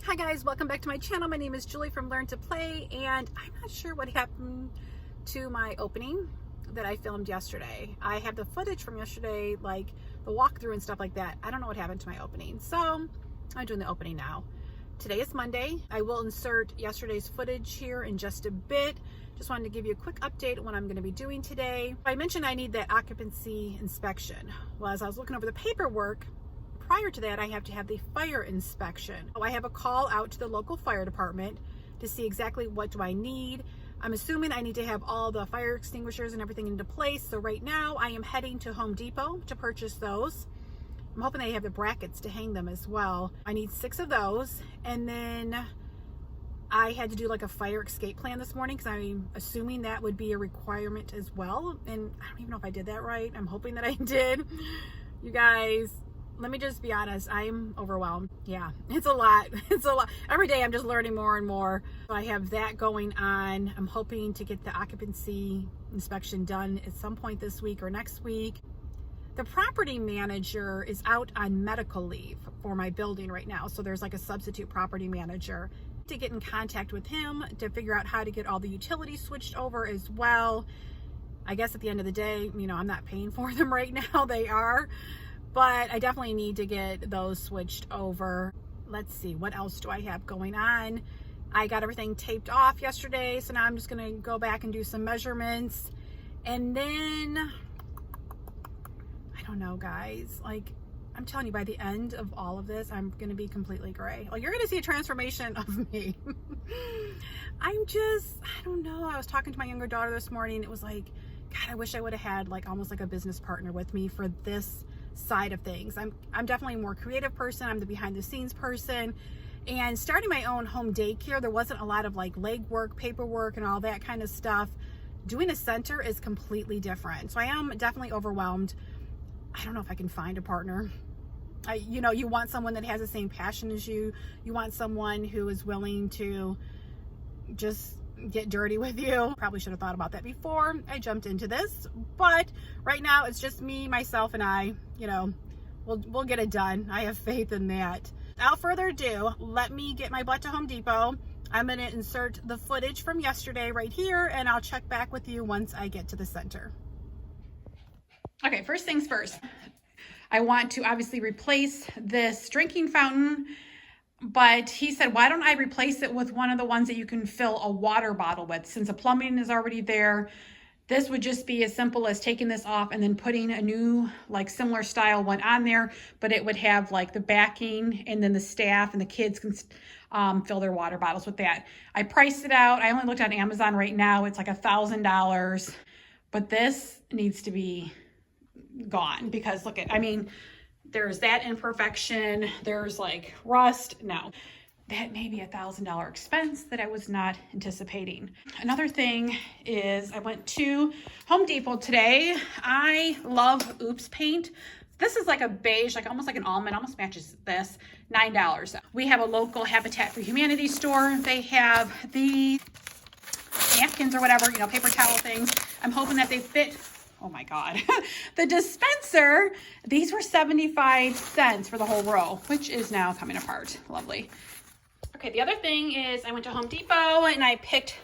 Hi guys, welcome back to my channel. My name is Julie from Learn to Play, and I'm not sure what happened to my opening that I filmed yesterday. I have the footage from yesterday, like the walkthrough and stuff like that. I don't know what happened to my opening, so I'm doing the opening now. Today is Monday. I will insert yesterday's footage here in just a bit. Just wanted to give you a quick update on what I'm going to be doing today. I mentioned I need that occupancy inspection. Well, as I was looking over the paperwork, prior to that, I have to have the fire inspection. So I have a call out to the local fire department to see exactly what do I need. I'm assuming I need to have all the fire extinguishers and everything into place. So right now I am heading to Home Depot to purchase those. I'm hoping they have the brackets to hang them as well. I need 6 of those. And then I had to do like a fire escape plan this morning because I'm assuming that would be a requirement as well. And I don't even know if I did that right. I'm hoping that I did. You guys, let me just be honest, I'm overwhelmed. Yeah, it's a lot. It's a lot. Every day I'm just learning more and more. So I have that going on. I'm hoping to get the occupancy inspection done at some point this week or next week. The property manager is out on medical leave for my building right now. So there's like a substitute property manager. To get in contact with him to figure out how to get all the utilities switched over as well. I guess at the end of the day, you know, I'm not paying for them right now. They are. But I definitely need to get those switched over. Let's see, what else do I have going on? I got everything taped off yesterday, so now I'm just gonna go back and do some measurements. And then, I don't know, guys, like, I'm telling you, by the end of all of this, I'm gonna be completely gray. Like, you're gonna see a transformation of me. I don't know. I was talking to my younger daughter this morning. It was like, God, I wish I would have had like almost like a business partner with me for this side of things. I'm definitely a more creative person. I'm the behind the scenes person, and starting my own home daycare, there wasn't a lot of like legwork, paperwork, and all that kind of stuff. Doing a center is completely different. So I am definitely overwhelmed. I don't know if I can find a partner. You know, you want someone that has the same passion as you. You want someone who is willing to just get dirty with you. Probably should have thought about that before I jumped into this, but right now it's just me, myself, and I. You know, we'll get it done. I have faith in that. Without further ado, let me get my butt to Home Depot. I'm going to insert the footage from yesterday right here, and I'll check back with you once I get to the center. Okay, first things first. I want to obviously replace this drinking fountain, but he said, why don't I replace it with one of the ones that you can fill a water bottle with? Since the plumbing is already there, this would just be as simple as taking this off and then putting a new, like, similar style one on there, but it would have like the backing, and then the staff and the kids can fill their water bottles with that. I priced it out. I only looked on Amazon right now. It's like $1,000, but this needs to be gone because look at, I mean, there's that imperfection. There's like rust. No, that may be $1,000 expense that I was not anticipating. Another thing is I went to Home Depot today. I love Oops paint. This is like a beige, like almost like an almond, almost matches this, $9. We have a local Habitat for Humanity store. They have the napkins or whatever, you know, paper towel things. I'm hoping that they fit. Oh my God. The dispenser, these were 75 cents for the whole row, which is now coming apart. Lovely. Okay, the other thing is I went to Home Depot and I picked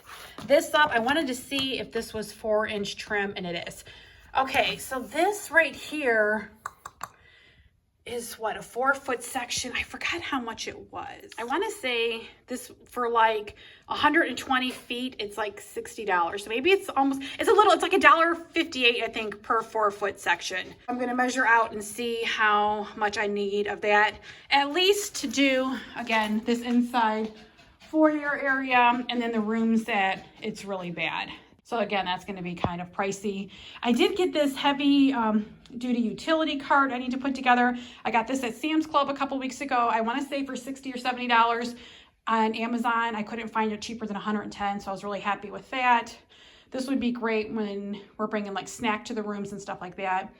this up. I wanted to see if this was 4-inch trim, and it is. Okay, so this right here is what, a 4-foot section. I forgot how much it was. I want to say this for like 120 feet, it's like $60. So maybe it's almost, it's like $1.58, I think, per 4-foot section. I'm going to measure out and see how much I need of that, at least to do, again, this inside foyer area, and then the rooms that it's really bad. So again, that's going to be kind of pricey. I did get this heavy duty utility cart I need to put together. I got this at Sam's Club a couple weeks ago. I want to say for $60 or $70 on Amazon. I couldn't find it cheaper than $110, so I was really happy with that. This would be great when we're bringing like snack to the rooms and stuff like that.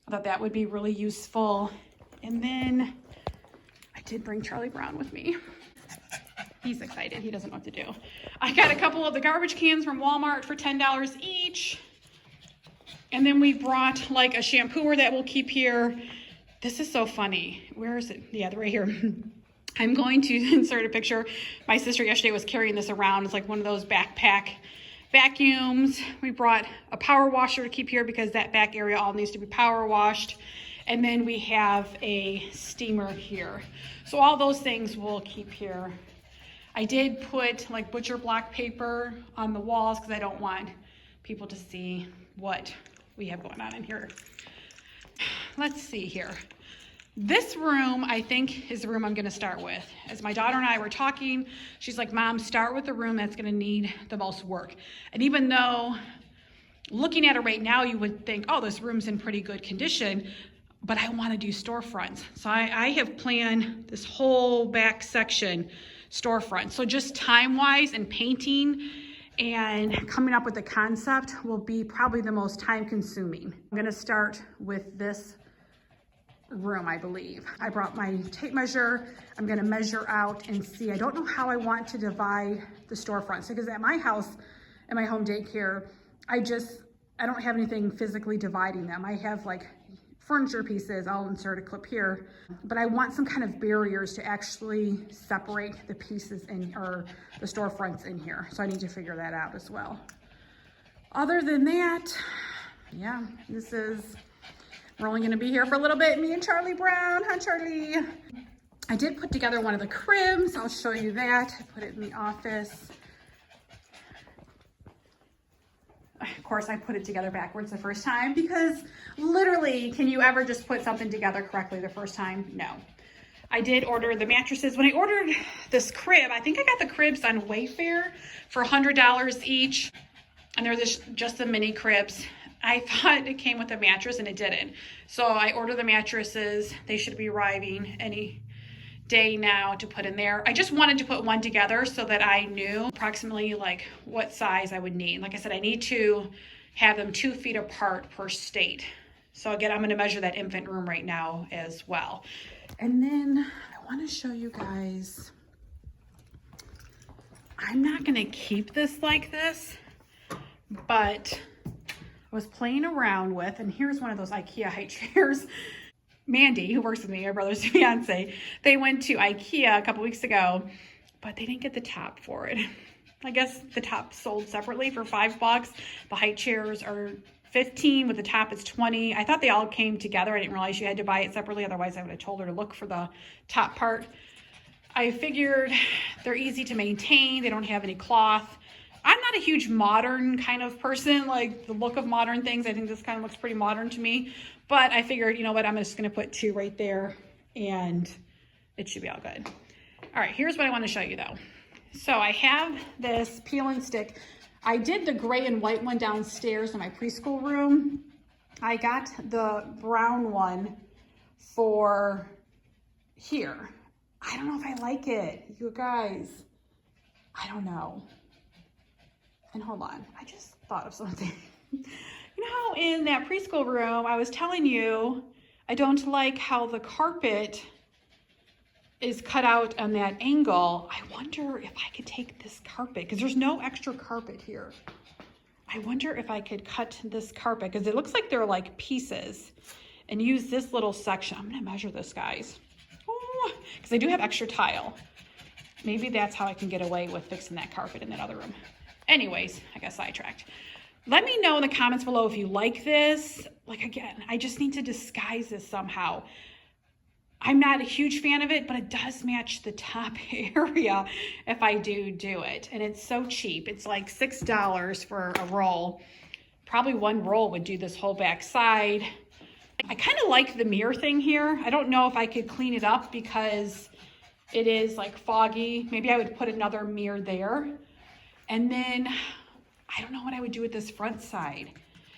I thought that would be really useful. And then I did bring Charlie Brown with me. He's excited. He doesn't know what to do. I got a couple of the garbage cans from Walmart for $10 each. And then we brought like a shampooer that we'll keep here. This is so funny. Where is it? Yeah, right here. I'm going to insert a picture. My sister yesterday was carrying this around. It's like one of those backpack vacuums. We brought a power washer to keep here because that back area all needs to be power washed. And then we have a steamer here. So all those things we'll keep here. I did put like butcher block paper on the walls because I don't want people to see what we have going on in here. Let's see here. This room, I think, is the room I'm gonna start with. As my daughter and I were talking, she's like, Mom, start with the room that's gonna need the most work. And even though looking at it right now, you would think, oh, this room's in pretty good condition, but I wanna do storefronts. So I have planned this whole back section storefront. So just time-wise and painting and coming up with the concept will be probably the most time-consuming. I'm gonna start with this room, I believe. I brought my tape measure. I'm gonna measure out and see. I don't know how I want to divide the storefronts because at my house, at my home daycare, I don't have anything physically dividing them. I have like furniture pieces. I'll insert a clip here, but I want some kind of barriers to actually separate the pieces or the storefronts in here. So I need to figure that out as well. Other than that, yeah, we're only gonna be here for a little bit, me and Charlie Brown. Hi, Charlie. I did put together one of the cribs. I'll show you that. I put it in the office. Of course, I put it together backwards the first time because literally, can you ever just put something together correctly the first time? No. I did order the mattresses. When I ordered this crib, I think I got the cribs on Wayfair for $100 each. And they're just the mini cribs. I thought it came with a mattress and it didn't. So I ordered the mattresses. They should be arriving any day now to put in there. I just wanted to put one together so that I knew approximately like what size I would need. Like I said, I need to have them 2 feet apart per state. So again, I'm gonna measure that infant room right now as well. And then I wanna show you guys, I'm not gonna keep this like this, but I was playing around with, and here's one of those IKEA high chairs. Mandy, who works with me, my brother's fiance, they went to IKEA a couple weeks ago, but they didn't get the top for it. I guess the top sold separately for $5. The high chairs are 15, with the top it's 20. I thought they all came together. I didn't realize you had to buy it separately. Otherwise I would have told her to look for the top part. I figured they're easy to maintain. They don't have any cloth. I'm not a huge modern kind of person, like the look of modern things. I think this kind of looks pretty modern to me, but I figured, you know what, I'm just gonna put 2 right there and it should be all good. All right, here's what I wanna show you though. So I have this peel and stick. I did the gray and white one downstairs in my preschool room. I got the brown one for here. I don't know if I like it, you guys. I don't know. And hold on, I just thought of something. You know how in that preschool room, I was telling you, I don't like how the carpet is cut out on that angle. I wonder if I could take this carpet, because there's no extra carpet here. I wonder if I could cut this carpet, because it looks like they're like pieces, and use this little section. I'm gonna measure this, guys. Because I do have extra tile. Maybe that's how I can get away with fixing that carpet in that other room. Anyways, I got sidetracked. Let me know in the comments below if you like this. Like again, I just need to disguise this somehow. I'm not a huge fan of it, but it does match the top area if I do it. And it's so cheap. It's like $6 for a roll. Probably one roll would do this whole back side. I kind of like the mirror thing here. I don't know if I could clean it up because it is like foggy. Maybe I would put another mirror there. And then I don't know what I would do with this front side.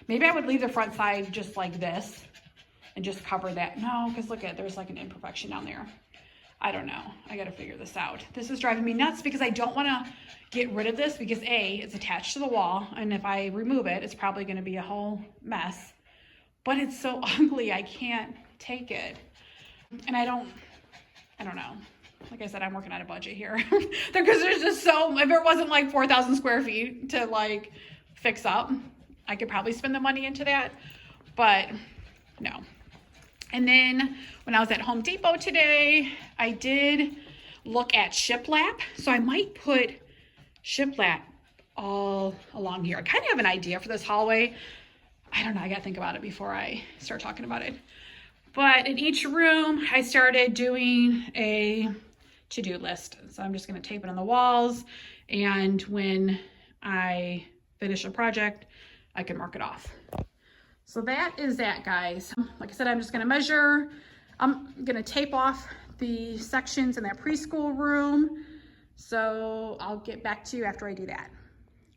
Maybe I would leave the front side just like this and just cover that. No, because look at, there's like an imperfection down there. I don't know. I got to figure this out. This is driving me nuts because I don't want to get rid of this because A, it's attached to the wall. And if I remove it, it's probably going to be a whole mess. But it's so ugly, I can't take it. And I don't know. Like I said, I'm working on a budget here because there's just so, if it wasn't like 4,000 square feet to like fix up, I could probably spend the money into that, but no. And then when I was at Home Depot today, I did look at shiplap. So I might put shiplap all along here. I kind of have an idea for this hallway. I don't know, I gotta think about it before I start talking about it. But in each room, I started doing a to-do list. So I'm just gonna tape it on the walls, and when I finish a project, I can mark it off. So that is that, guys. Like I said, I'm just gonna measure. I'm gonna tape off the sections in that preschool room. So I'll get back to you after I do that.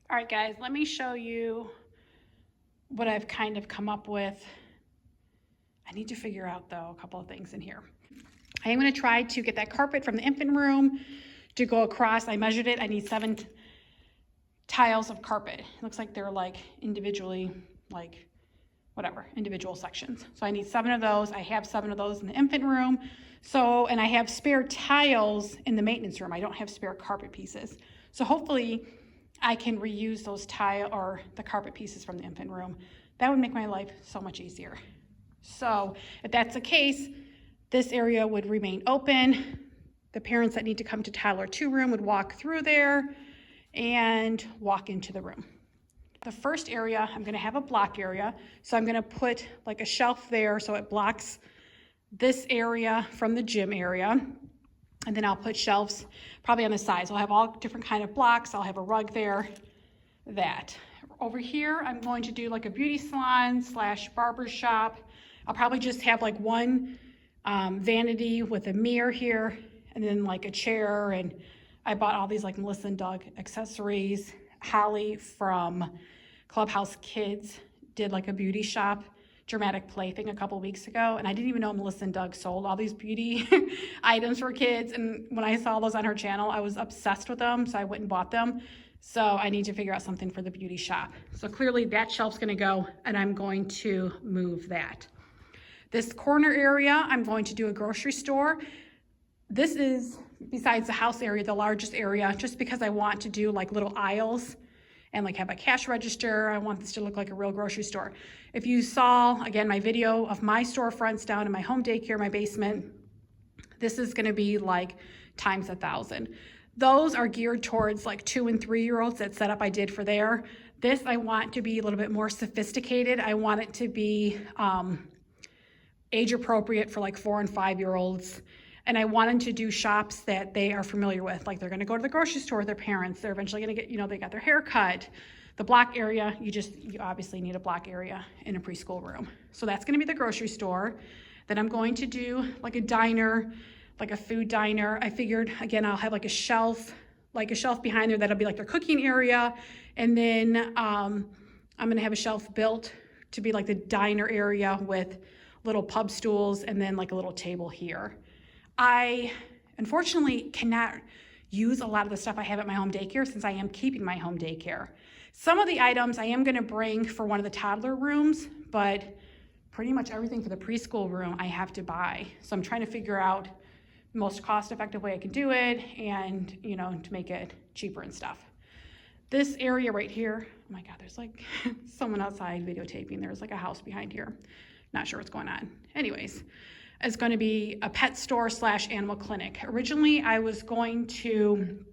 All right, guys, let me show you what I've kind of come up with. I need to figure out, though, a couple of things in here. I am gonna try to get that carpet from the infant room to go across. I measured it. I need 7 tiles of carpet. It looks like they're like individually, like whatever, individual sections. So I need 7 of those. I have 7 of those in the infant room. So, and I have spare tiles in the maintenance room. I don't have spare carpet pieces. So hopefully I can reuse those tile or the carpet pieces from the infant room. That would make my life so much easier. So if that's the case, this area would remain open. The parents that need to come to Toddler 2 room would walk through there and walk into the room. The first area, I'm gonna have a block area. So I'm gonna put like a shelf there so it blocks this area from the gym area. And then I'll put shelves probably on the sides. I'll have all different kind of blocks. I'll have a rug there, that. Over here, I'm going to do like a beauty salon / barber shop. I'll probably just have like one vanity with a mirror here and then like a chair. And I bought all these like Melissa and Doug accessories. Holly from Clubhouse Kids did like a beauty shop dramatic play thing a couple weeks ago, and I didn't even know Melissa and Doug sold all these beauty items for kids, and when I saw those on her channel, I was obsessed with them, so I went and bought them. So I need to figure out something for the beauty shop. So clearly that shelf's gonna go, and I'm going to move that. This corner area, I'm going to do a grocery store. This is, besides the house area, the largest area, just because I want to do like little aisles and like have a cash register. I want this to look like a real grocery store. If you saw, again, my video of my storefronts down in my home daycare, my basement, this is gonna be like times 1,000. Those are geared towards like 2 and 3 year olds. That setup I did for there. This I want to be a little bit more sophisticated. I want it to be age appropriate for like 4 and 5 year olds. And I want them to do shops that they are familiar with. Like they're gonna go to the grocery store with their parents. They're eventually gonna get, you know, they got their hair cut. The block area, you obviously need a block area in a preschool room. So that's gonna be the grocery store. Then I'm going to do like a diner, like a food diner. I figured, again, I'll have like a shelf behind there that'll be like their cooking area. And then I'm gonna have a shelf built to be like the diner area with little pub stools and then like a little table here. I unfortunately cannot use a lot of the stuff I have at my home daycare since I am keeping my home daycare. Some of the items I am gonna bring for one of the toddler rooms, but pretty much everything for the preschool room I have to buy. So I'm trying to figure out the most cost-effective way I can do it and, you know, to make it cheaper and stuff. This area right here, oh my God, there's like someone outside videotaping. There's like a house behind here. Not sure what's going on. Anyways. Is going to be a pet store / animal clinic. Originally, I was going to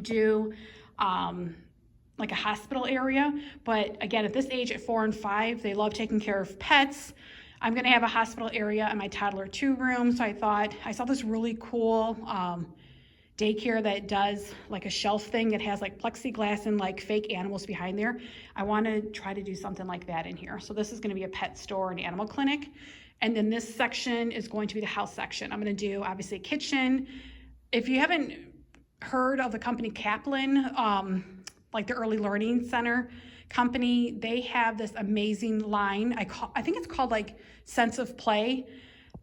do like a hospital area, but again, at this age, at 4 and 5, they love taking care of pets. I'm going to have a hospital area in my Toddler 2 room, so I thought, I saw this really cool daycare that does like a shelf thing that has like plexiglass and like fake animals behind there. I want to try to do something like that in here. So this is going to be a pet store and animal clinic. And then this section is going to be the house section. I'm gonna do obviously a kitchen. If you haven't heard of the company Kaplan, like the Early Learning Center company, they have this amazing line. I think it's called like Sense of Play.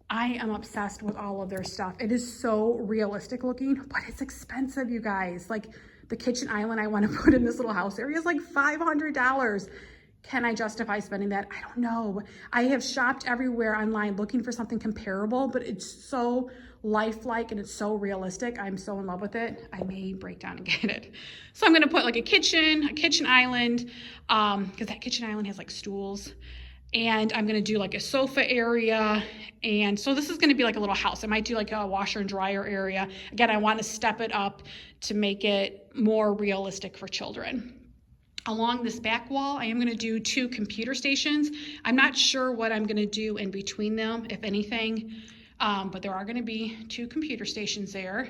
I am obsessed with all of their stuff. It is so realistic looking, but it's expensive, you guys. Like the kitchen island I wanna put in this little house area is like $500. Can I justify spending that? I don't know. I have shopped everywhere online looking for something comparable, but it's so lifelike and it's so realistic. I'm so in love with it. I may break down and get it. So I'm gonna put like a kitchen island, because that kitchen island has like stools. And I'm gonna do like a sofa area. And so this is gonna be like a little house. I might do like a washer and dryer area. Again, I wanna step it up to make it more realistic for children. Along this back wall, I am gonna do 2 computer stations. I'm not sure what I'm gonna do in between them, if anything, but there are gonna be 2 computer stations there.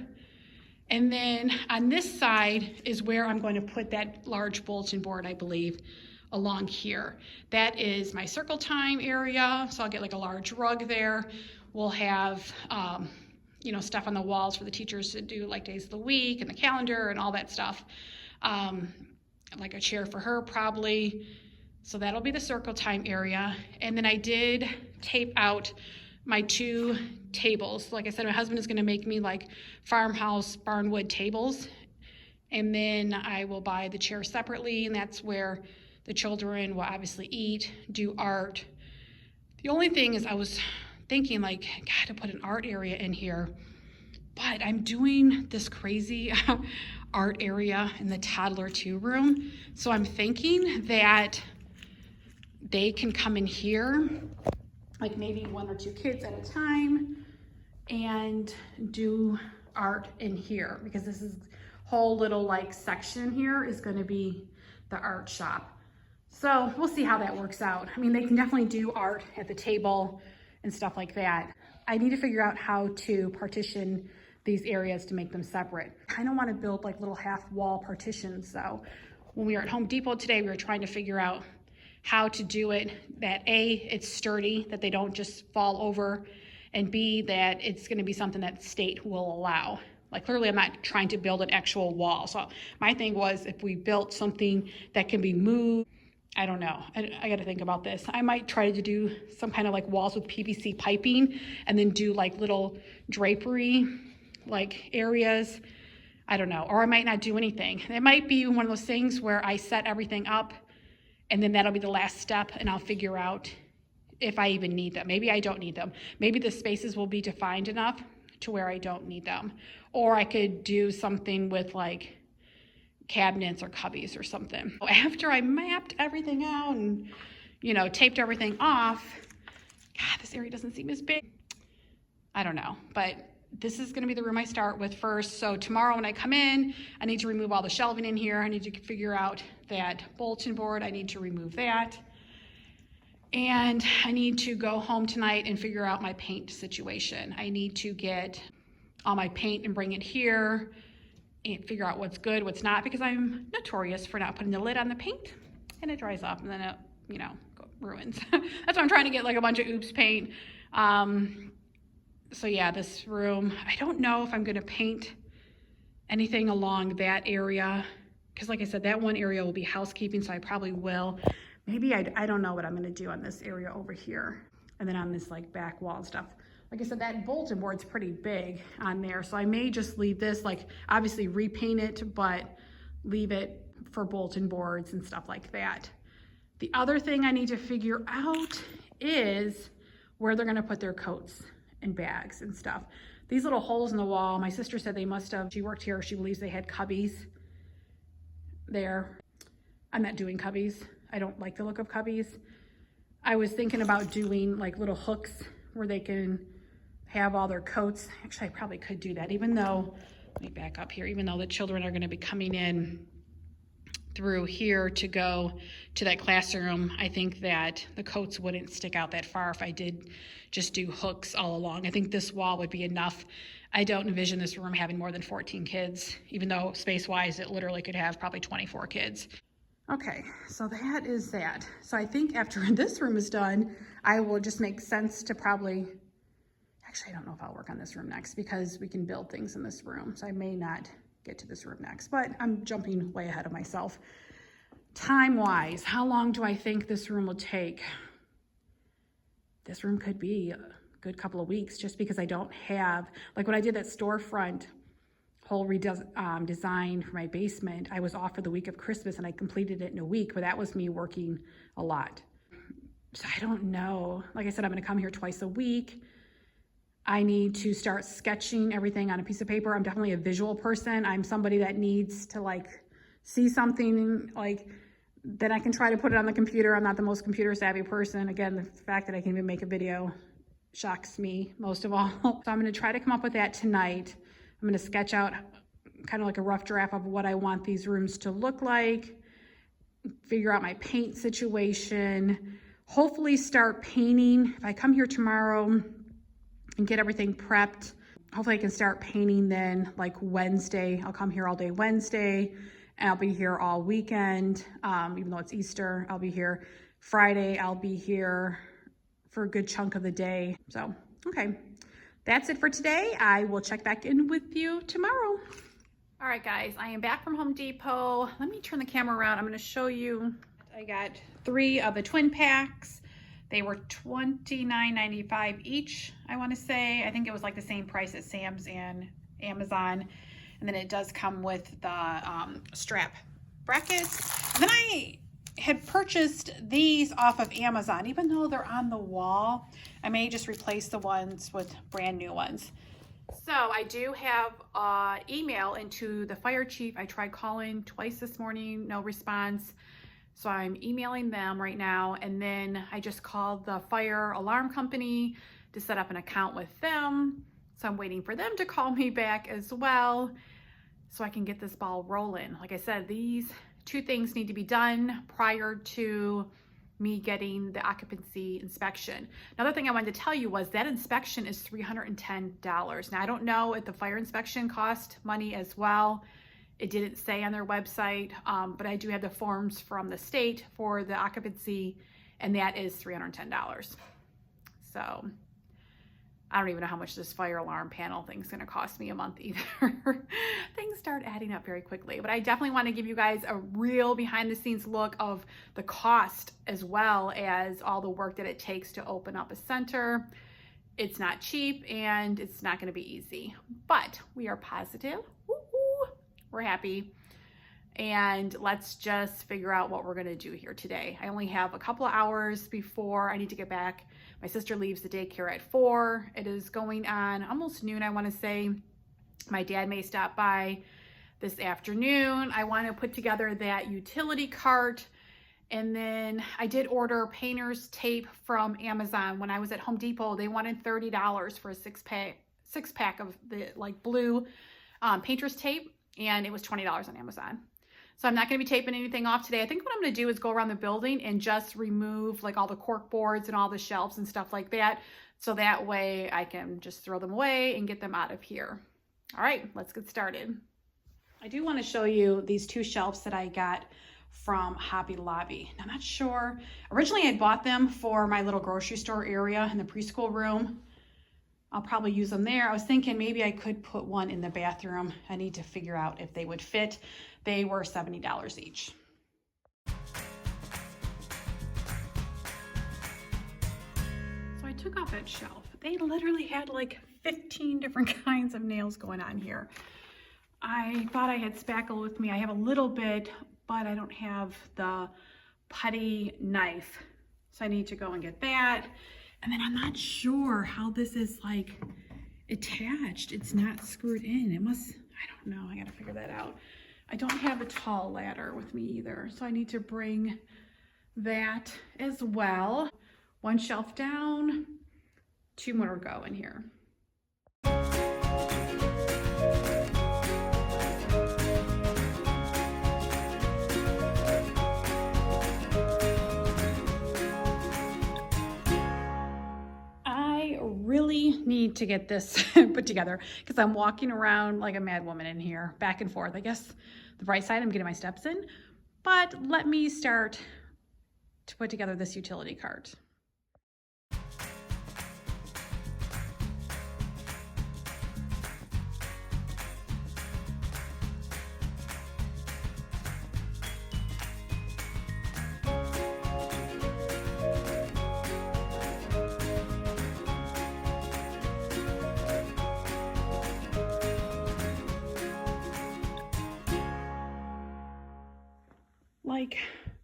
And then on this side is where I'm going to put that large bulletin board, I believe, along here. That is my circle time area, so I'll get like a large rug there. We'll have you know, stuff on the walls for the teachers to do, like days of the week and the calendar and all that stuff. Like a chair for her probably. So that'll be the circle time area. And then I did tape out my 2 tables. Like I said, my husband is gonna make me like farmhouse barnwood tables. And then I will buy the chair separately, and that's where the children will obviously eat, do art. The only thing is I was thinking like, God, to put an art area in here, but I'm doing this crazy art area in the toddler 2 room. So I'm thinking that they can come in here, like maybe 1 or 2 kids at a time, and do art in here, because this is whole little like section here is going to be the art shop. So we'll see how that works out. I mean, they can definitely do art at the table and stuff like that. I need to figure out how to partition these areas to make them separate. I don't want to build like little half wall partitions. So when we were at Home Depot today, we were trying to figure out how to do it that A, it's sturdy, that they don't just fall over, and B, that it's going to be something that the state will allow. Like clearly I'm not trying to build an actual wall. So my thing was, if we built something that can be moved, I don't know. I got to think about this. I might try to do some kind of like walls with PVC piping and then do like little drapery like areas. I don't know. Or I might not do anything. It might be one of those things where I set everything up and then that'll be the last step, and I'll figure out if I even need them. Maybe I don't need them. Maybe the spaces will be defined enough to where I don't need them. Or I could do something with like cabinets or cubbies or something. After I mapped everything out and, you know, taped everything off, God, this area doesn't seem as big. I don't know, but this is gonna be the room I start with first. So tomorrow when I come in, I need to remove all the shelving in here. I need to figure out that bulletin board. I need to remove that. And I need to go home tonight and figure out my paint situation. I need to get all my paint and bring it here and figure out what's good, what's not, because I'm notorious for not putting the lid on the paint and it dries up and then it, you know, ruins. That's why I'm trying to get like a bunch of oops paint. So yeah, this room, I don't know if I'm gonna paint anything along that area, because like I said, that one area will be housekeeping, so I probably will. Maybe I don't know what I'm gonna do on this area over here. And then on this like back wall and stuff. Like I said, that bulletin board's pretty big on there, so I may just leave this, like obviously repaint it, but leave it for bulletin boards and stuff like that. The other thing I need to figure out is where they're gonna put their coats and bags and stuff. These little holes in the wall, my sister said they must have, she worked here, she believes they had cubbies there. I'm not doing cubbies. I don't like the look of cubbies. I was thinking about doing like little hooks where they can have all their coats. Actually, I probably could do that, even though, let me back up here, even though the children are gonna be coming in through here to go to that classroom, I think that the coats wouldn't stick out that far if I did just do hooks all along. I think this wall would be enough. I don't envision this room having more than 14 kids, even though space-wise it literally could have probably 24 kids. Okay, so that is that. So I think after this room is done, I will just make sense to probably, actually I don't know if I'll work on this room next because we can build things in this room. So I may not get to this room next, but I'm jumping way ahead of myself. Time-wise, how long do I think this room will take? This room could be a good couple of weeks just because I don't have, like when I did that storefront whole design for my basement, I was off for the week of Christmas and I completed it in a week, but that was me working a lot. So I don't know. Like I said, I'm gonna come here twice a week. I need to start sketching everything on a piece of paper. I'm definitely a visual person. I'm somebody that needs to like see something like then I can try to put it on the computer. I'm not the most computer savvy person. Again, the fact that I can even make a video shocks me most of all. So I'm going to try to come up with that tonight. I'm going to sketch out kind of like a rough draft of what I want these rooms to look like, figure out my paint situation, hopefully start painting. If I come here tomorrow and get everything prepped, hopefully I can start painting then like Wednesday. I'll come here all day Wednesday and I'll be here all weekend. Even though it's Easter, I'll be here Friday. I'll be here for a good chunk of the day. So, okay, that's it for today. I will check back in with you tomorrow. All right, guys, I am back from Home Depot. Let me turn the camera around. I'm going to show you. I got 3 of the twin packs. They were $29.95 each, I want to say. I think it was like the same price as Sam's and Amazon. And then it does come with the strap brackets. And then I had purchased these off of Amazon. Even though they're on the wall, I may just replace the ones with brand new ones. So I do have email into the fire chief. I tried calling twice this morning, no response. So I'm emailing them right now. And then I just called the fire alarm company to set up an account with them. So I'm waiting for them to call me back as well so I can get this ball rolling. Like I said, these 2 things need to be done prior to me getting the occupancy inspection. Another thing I wanted to tell you was that inspection is $310. Now I don't know if the fire inspection cost money as well. It didn't say on their website, but I do have the forms from the state for the occupancy, and that is $310. So I don't even know how much this fire alarm panel thing's gonna cost me a month either. Things start adding up very quickly, but I definitely wanna give you guys a real behind the scenes look of the cost as well as all the work that it takes to open up a center. It's not cheap and it's not gonna be easy, but we are positive. Woo-hoo. We're happy. And let's just figure out what we're gonna do here today. I only have a couple of hours before I need to get back. My sister leaves the daycare at 4. It is going on almost noon, I wanna say. My dad may stop by this afternoon. I wanna put together that utility cart. And then I did order painter's tape from Amazon. When I was at Home Depot, they wanted $30 for a six pack of the like blue painter's tape. And it was $20 on Amazon. So I'm not going to be taping anything off today. I think what I'm going to do is go around the building and just remove like all the cork boards and all the shelves and stuff like that. So that way I can just throw them away and get them out of here. All right, let's get started. I do want to show you these 2 shelves that I got from Hobby Lobby. I'm not sure. Originally I bought them for my little grocery store area in the preschool room. I'll probably use them there. I was thinking maybe I could put one in the bathroom. I need to figure out if they would fit. They were $70 each. So I took off that shelf. They literally had like 15 different kinds of nails going on here. I thought I had spackle with me. I have a little bit, but I don't have the putty knife. So I need to go and get that. And then I'm not sure how this is like attached. It's not screwed in. It must, I don't know. I got to figure that out. I don't have a tall ladder with me either. So I need to bring that as well. 1 shelf down, 2 more to go in here. Really need to get this put together because I'm walking around like a mad woman in here, back and forth. I guess the right side I'm getting my steps in, but let me start to put together this utility cart. Like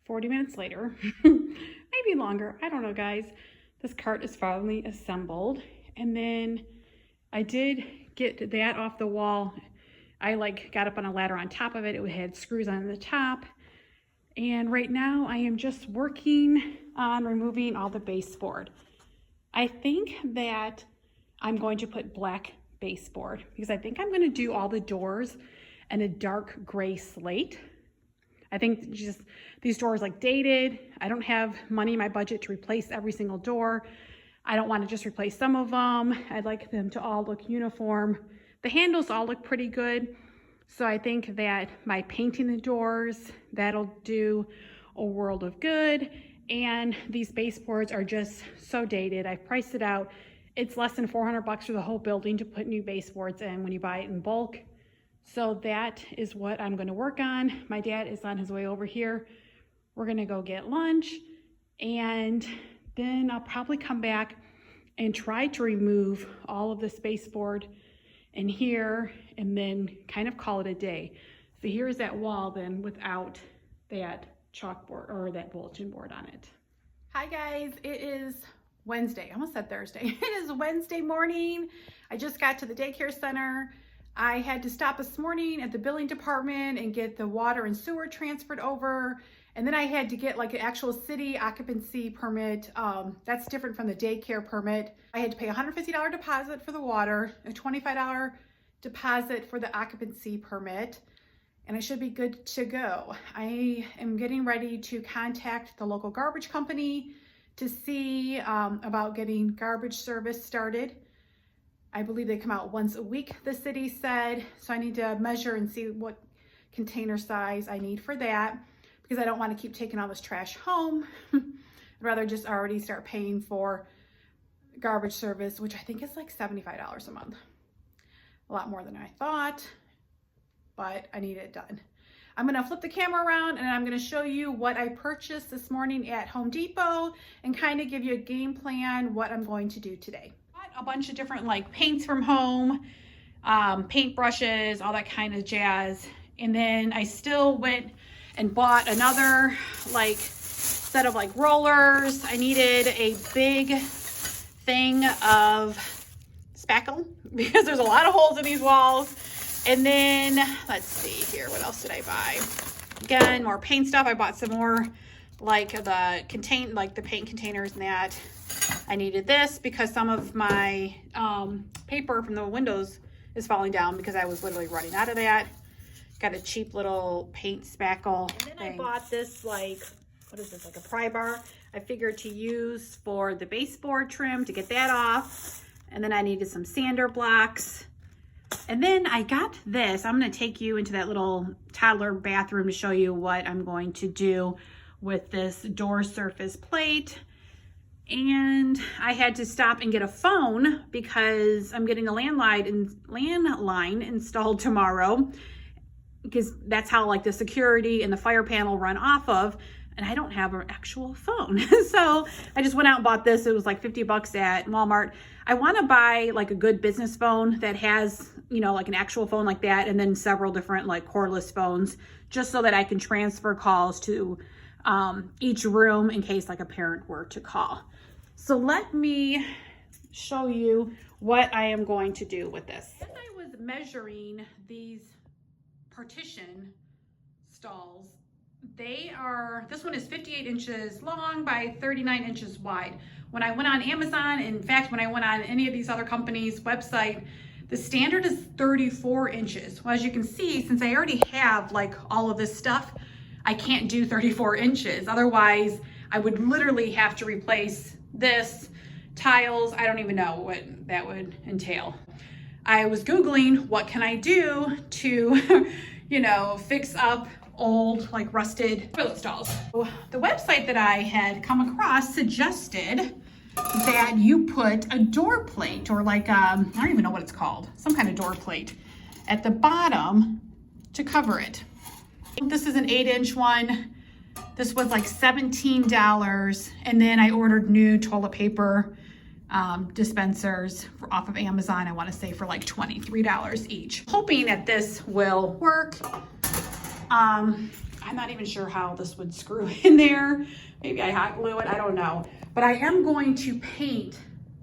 40 minutes later, maybe longer, I don't know guys, this cart is finally assembled. And then I did get that off the wall. I like got up on a ladder on top of it. It had screws on the top. And right now I am just working on removing all the baseboard. I think that I'm going to put black baseboard because I think I'm going to do all the doors in a dark gray slate. I think just these doors like dated. I don't have money in my budget to replace every single door. I don't want to just replace some of them. I'd like them to all look uniform. The handles all look pretty good. So I think that by painting the doors, that'll do a world of good. And these baseboards are just so dated. I've priced it out. It's less than $400 for the whole building to put new baseboards in when you buy it in bulk. So that is what I'm going to work on. My dad is on his way over here. We're going to go get lunch, and then I'll probably come back and try to remove all of this baseboard in here and then kind of call it a day. So here's that wall then without that chalkboard or that bulletin board on it. Hi guys, it is Wednesday. I almost said Thursday. It is Wednesday morning. I just got to the daycare center. I had to stop this morning at the billing department and get the water and sewer transferred over. And then I had to get like an actual city occupancy permit. That's different from the daycare permit. I had to pay a $150 deposit for the water, a $25 deposit for the occupancy permit, and I should be good to go. I am getting ready to contact the local garbage company to see about getting garbage service started. I believe they come out once a week, the city said, so I need to measure and see what container size I need for that, because I don't want to keep taking all this trash home. I'd rather just already start paying for garbage service, which I think is like $75 a month. A lot more than I thought, but I need it done. I'm going to flip the camera around and I'm going to show you what I purchased this morning at Home Depot and kind of give you a game plan what I'm going to do today. A bunch of different like paints from home, paint brushes, all that kind of jazz. And then I still went and bought another like set of like rollers. I needed a big thing of spackle because there's a lot of holes in these walls. And then let's see here, what else did I buy? Again, more paint stuff. I bought some more like the paint containers and that. I needed this because some of my paper from the windows is falling down because I was literally running out of that. Got a cheap little paint spackle. And then I bought this like, what is this, like a pry bar I figured to use for the baseboard trim to get that off. And then I needed some sander blocks. And then I got this. I'm going to take you into that little toddler bathroom to show you what I'm going to do with this door surface plate. And I had to stop and get a phone because I'm getting a landline installed tomorrow, because that's how like the security and the fire panel run off of, and I don't have an actual phone. So I just went out and bought this. It was like $50 at Walmart. I want to buy like a good business phone that has, you know, like an actual phone like that, and then several different like cordless phones, just so that I can transfer calls to each room in case like a parent were to call. So let me show you what I am going to do with this. As I was measuring these partition stalls, this one is 58 inches long by 39 inches wide. When I went on Amazon, in fact, when I went on any of these other companies' website, the standard is 34 inches. Well, as you can see, since I already have like all of this stuff, I can't do 34 inches. Otherwise, I would literally have to replace this, tiles. I don't even know what that would entail. I was Googling what can I do to, you know, fix up old like rusted toilet stalls. The website that I had come across suggested that you put a door plate, or like I don't even know what it's called, some kind of door plate at the bottom to cover it. This is an 8-inch one. This was like $17, and then I ordered new toilet paper dispensers off of Amazon, I want to say for like $23 each. Hoping that this will work. I'm not even sure how this would screw in there. Maybe I hot glue it, I don't know. But I am going to paint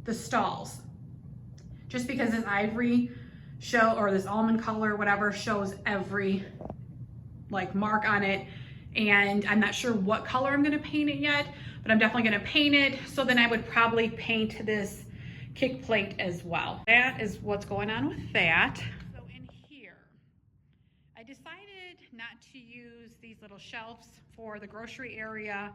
the stalls, just because this ivory or this almond color, whatever, shows every like mark on it. and I'm not sure what color I'm gonna paint it yet, but I'm definitely gonna paint it. So then I would probably paint this kick plate as well. That is what's going on with that. So in here, I decided not to use these little shelves for the grocery area.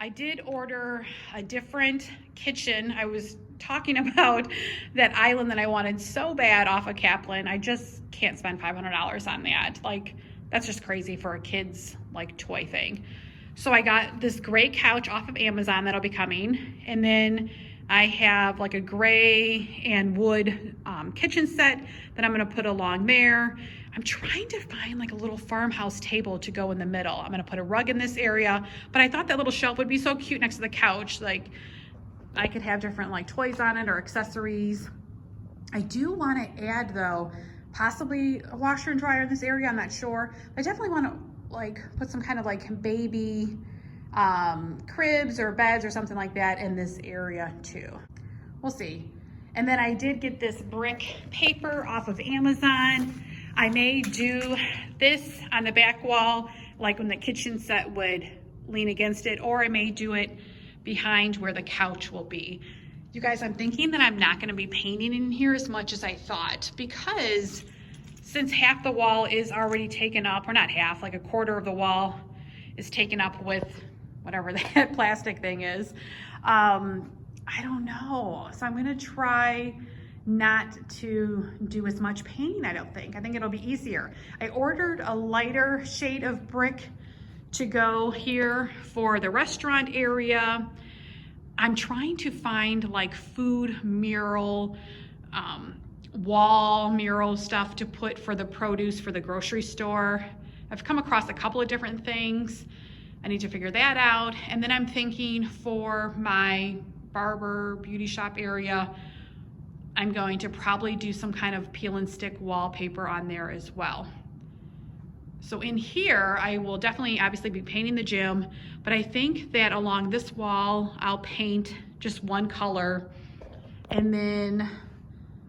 I did order a different kitchen. I was talking about that island that I wanted so bad off of Kaplan. I just can't spend $500 on that. Like, that's just crazy for a kid's like toy thing. So I got this gray couch off of Amazon that'll be coming. And then I have like a gray and wood kitchen set that I'm gonna put along there. I'm trying to find like a little farmhouse table to go in the middle. I'm gonna put a rug in this area, but I thought that little shelf would be so cute next to the couch. Like, I could have different like toys on it or accessories. I do wanna add though, possibly a washer and dryer in this area, I'm not sure. I definitely wanna like put some kind of like baby cribs or beds or something like that in this area too. We'll see. And then I did get this brick paper off of Amazon. I may do this on the back wall, like when the kitchen set would lean against it, or I may do it behind where the couch will be. You guys, I'm thinking that I'm not gonna be painting in here as much as I thought, because since half the wall is already taken up, or not half, like a quarter of the wall is taken up with whatever that plastic thing is. I don't know. So I'm gonna try not to do as much painting, I don't think. I think it'll be easier. I ordered a lighter shade of brick to go here for the restaurant area. I'm trying to find like food mural, wall mural stuff to put for the produce for the grocery store. I've come across a couple of different things. I need to figure that out. And then I'm thinking for my barber beauty shop area, I'm going to probably do some kind of peel and stick wallpaper on there as well. So in here, I will definitely obviously be painting the gym, but I think that along this wall, I'll paint just one color. And then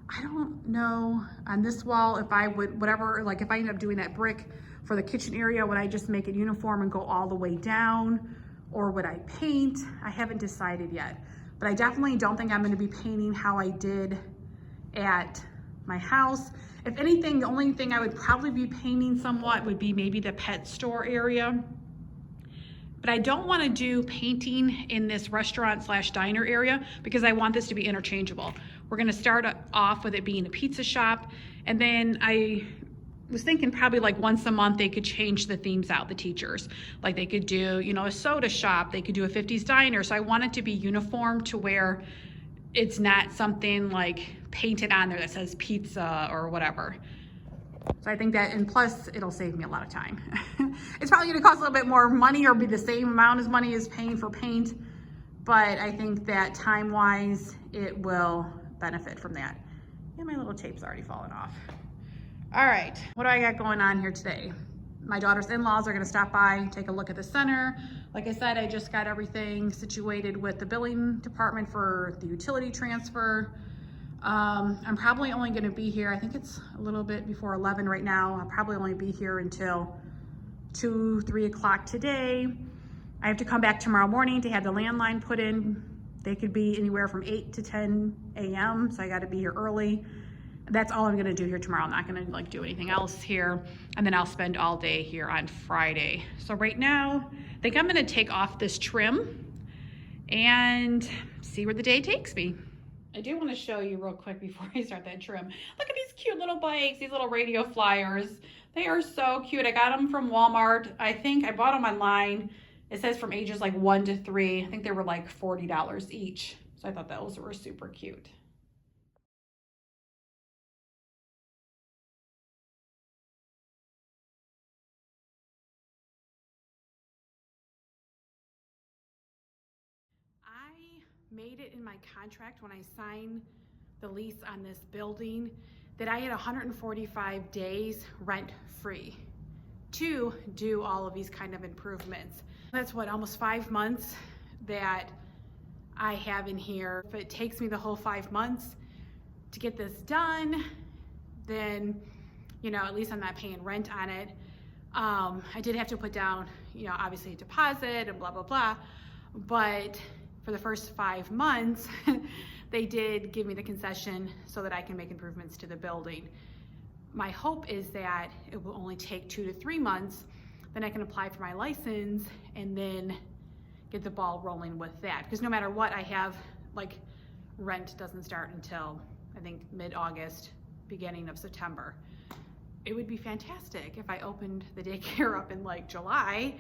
I don't know on this wall if I would, whatever, like if I end up doing that brick for the kitchen area, would I just make it uniform and go all the way down, or would I paint? I haven't decided yet, but I definitely don't think I'm gonna be painting how I did at my house. If anything, the only thing I would probably be painting somewhat would be maybe the pet store area. But I don't want to do painting in this restaurant / diner area because I want this to be interchangeable. We're going to start off with it being a pizza shop, and then I was thinking probably like once a month they could change the themes out, the teachers. Like they could do, you know, a soda shop, they could do a 50s diner. So I want it to be uniform to where it's not something like painted on there that says pizza or whatever. So I think that, and plus it'll save me a lot of time. It's probably gonna cost a little bit more money or be the same amount as money as paying for paint, but I think that time-wise it will benefit from that. And my little tape's already fallen off. All right, what do I got going on here today? My daughter's in-laws are gonna stop by, take a look at the center. Like I said, I just got everything situated with the billing department for the utility transfer. I'm probably only gonna be here, I think it's a little bit before 11 right now. I'll probably only be here until 2, 3 o'clock today. I have to come back tomorrow morning to have the landline put in. They could be anywhere from 8 to 10 a.m. So I gotta be here early. That's all I'm gonna do here tomorrow. I'm not gonna like do anything else here. And then I'll spend all day here on Friday. So right now, I think I'm gonna take off this trim and see where the day takes me. I do want to show you real quick before I start that trim. Look at these cute little bikes, these little radio flyers. They are so cute. I got them from Walmart. I think I bought them online. It says from ages like 1 to 3. I think they were like $40 each. So I thought those were super cute. I made it in my contract when I signed the lease on this building that I had 145 days rent free to do all of these kind of improvements. That's what, almost 5 months that I have in here. If it takes me the whole 5 months to get this done, then, you know, at least I'm not paying rent on it. I did have to put down, obviously a deposit and blah, blah, blah. But for the first 5 months, they did give me the concession so that I can make improvements to the building. My hope is that it will only take 2 to 3 months. Then I can apply for my license and then get the ball rolling with that. Because no matter what, I have, like, rent doesn't start until, I think, mid-August, beginning of September. It would be fantastic if I opened the daycare up in like July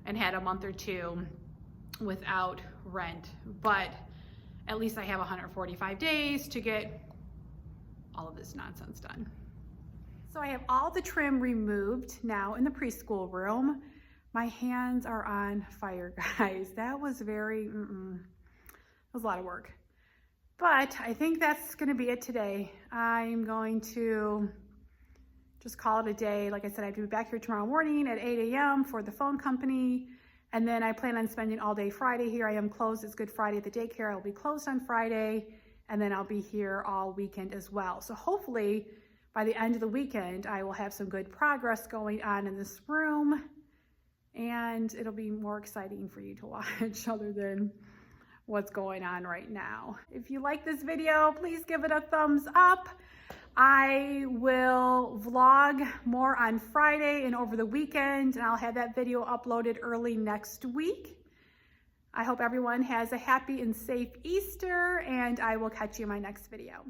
and had a month or 2 without rent. But at least I have 145 days to get all of this nonsense done. So I have all the trim removed now in the preschool room. My hands are on fire, guys. That was very, that was a lot of work. But I think that's gonna be it today. I'm going to just call it a day. Like I said, I have to be back here tomorrow morning at 8 a.m. for the phone company. And then I plan on spending all day Friday here. I am closed. It's Good Friday at the daycare. I'll be closed on Friday. And then I'll be here all weekend as well. So hopefully by the end of the weekend, I will have some good progress going on in this room. And it'll be more exciting for you to watch other than what's going on right now. If you like this video, please give it a thumbs up. I will vlog more on Friday and over the weekend, and I'll have that video uploaded early next week. I hope everyone has a happy and safe Easter, and I will catch you in my next video.